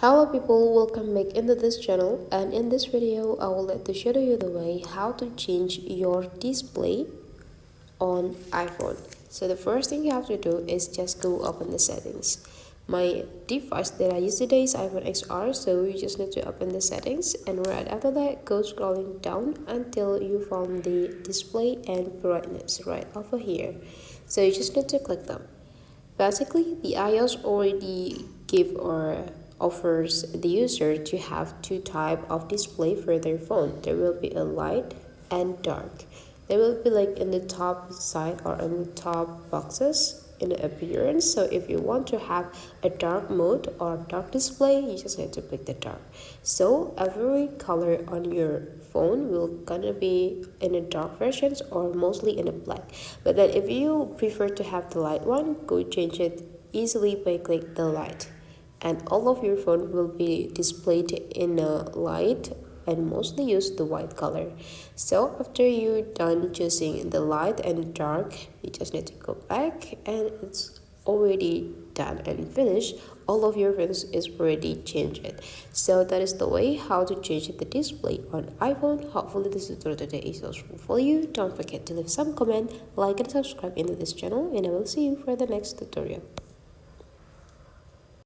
Hello people, welcome back into this channel, and in this video I will like to show you the way how to change your display on iPhone. So the first thing you have to do is just go open the settings. My device that I use today is iPhone XR, so you just need to open the settings, and right after that go scrolling down until you found the display and brightness right over here. So you just need to click them. Basically, the iOS already give or offers the user to have two type of display for their phone. There will be a light and dark. They will be like in the top side or in the top boxes in the appearance. So if you want to have a dark mode or dark display, you just need to click the dark. So every color on your phone will gonna be in a dark versions or mostly in a black. But then if you prefer to have the light one, go change it easily by click the light, and all of your phone will be displayed in a light and mostly use the white color. So after you done choosing the light and dark, you just need to go back and it's already done and finished. All of your phones is already changed. So that is the way how to change the display on iPhone. Hopefully this tutorial today is useful for you. Don't forget to leave some comment, like and subscribe into this channel, and I will see you for the next tutorial.